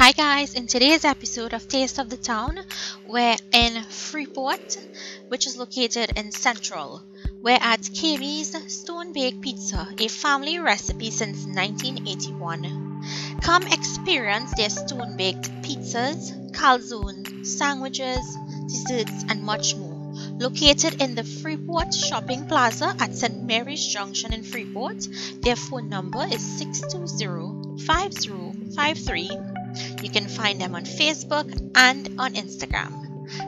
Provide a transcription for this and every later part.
Hi guys, in today's episode of Taste of the Town, we're in Freeport, which is located in Central. We're at KB's Stone Baked Pizza, a family recipe since 1981. Come experience their stone baked pizzas, calzones, sandwiches, desserts, and much more. Located in the Freeport Shopping Plaza at St. Mary's Junction in Freeport, their phone number is 620-5053. You can find them on Facebook and on Instagram.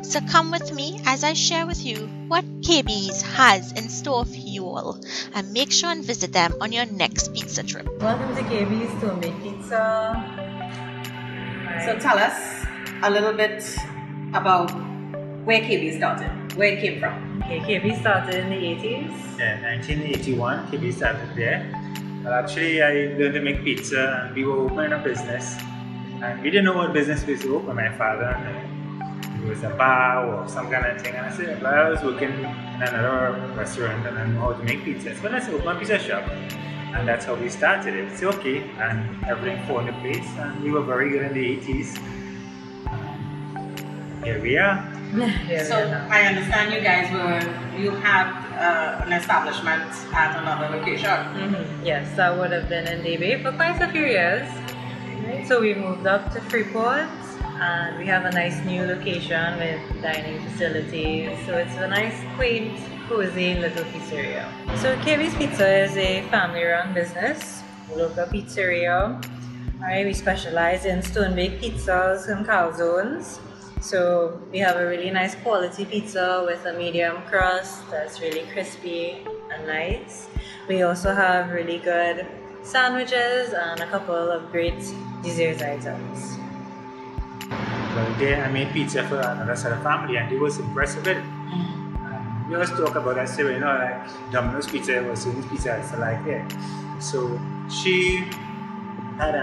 So come with me as I share with you what KB's has in store for you all, and make sure and visit them on your next pizza trip. Welcome to KB's Stone Baked Pizza. So tell us a little bit about where KB started, where it came from. Okay, KB started in the 80s. Yeah, 1981, KB started there. Well, actually, I learned to make pizza and we were opening a business. And we didn't know what business we to open. My father, it was a bar or some kind of thing. And I said, well, I was working in another restaurant and I know how to make pizza. So let's open a pizza shop. And that's how we started it. It's okay. And everything fell into place. And we were very good in the 80s. Here we are. So I understand you have an establishment at another location. Yes, that would have been in DB for quite a few years. So we moved up to Freeport and we have a nice new location with dining facilities. So it's a nice, quaint, cozy little pizzeria. So KB's Pizza is a family-run business, a local pizzeria. Alright, we specialize in stone-baked pizzas and calzones. So we have a really nice quality pizza with a medium crust that's really crispy and nice. We also have really good sandwiches and a couple of great dessert items. Well, there I made pizza for another side of family and they was impressed with it. We always talk about that, so like Domino's Pizza was Tini's Pizza, so like yeah. So she had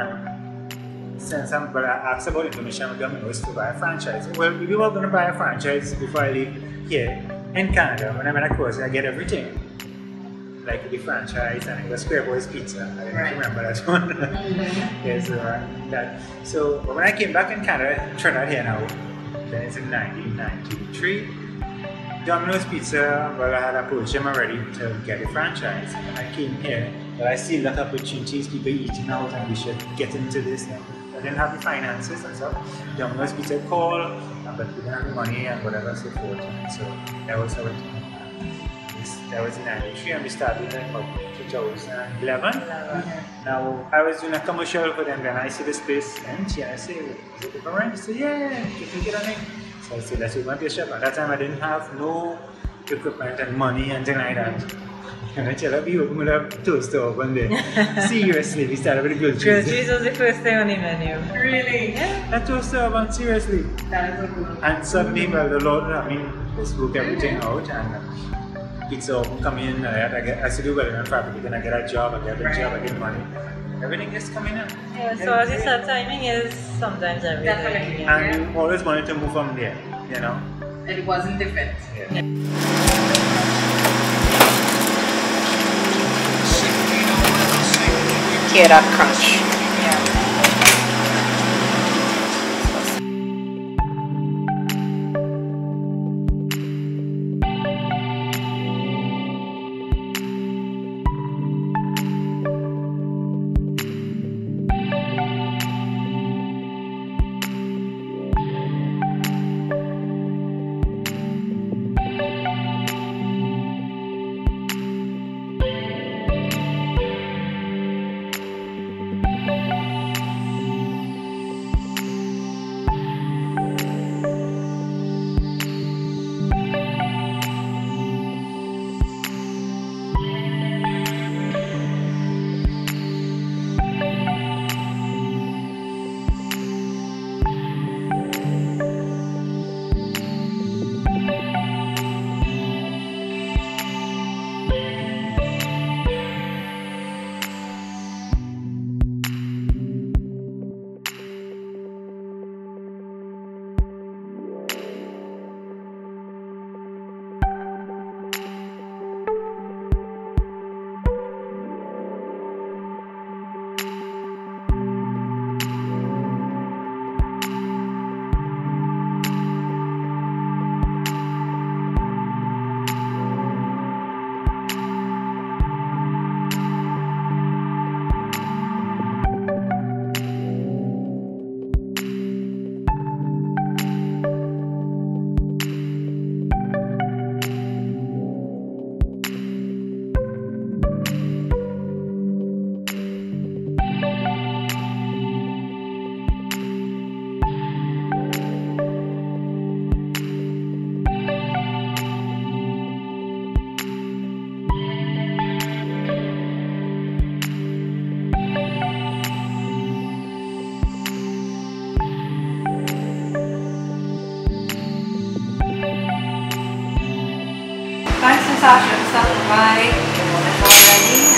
sent some, but I asked about information with Domino's to buy a franchise. Well, we were going to buy a franchise before I leave here in Canada. When I'm in a course, I get everything. Like the franchise and it was Square Boys Pizza. I didn't remember that one. Yes, so when I came back in Canada, Trinidad here now, then it's in 1993. Domino's Pizza, well, I had approached them already to get a franchise. And I came here, but I see a lot of opportunities, people eating out, and we should get into this. I didn't have the finances and stuff. Domino's Pizza called, but we didn't have the money and whatever, so forth. So that was how it. That was in 93 and we started in about 2011. Now I was doing a commercial for them and I see this place empty and I say, is it open right? They say, yeah, you can get on it. So I said, let's open a shop. At that time I didn't have no equipment and money and things like that. And I tell her, we opened a toaster open there. Seriously, we started with the grilled cheese. Grilled cheese was the first thing on the menu. Really? Yeah. A toaster oven, seriously. That is so cool. And suddenly, well, the Lord, just worked everything out and pizza oven come in, I still do well in fabricating, I get a job, I get a job, I get money. Everything is coming in. Yeah, so as you said, timing is sometimes everything. Definitely. And we always wanted to move from there, It wasn't different. Yeah. Hear that crunch. fashion stuff to buy. If you want it already,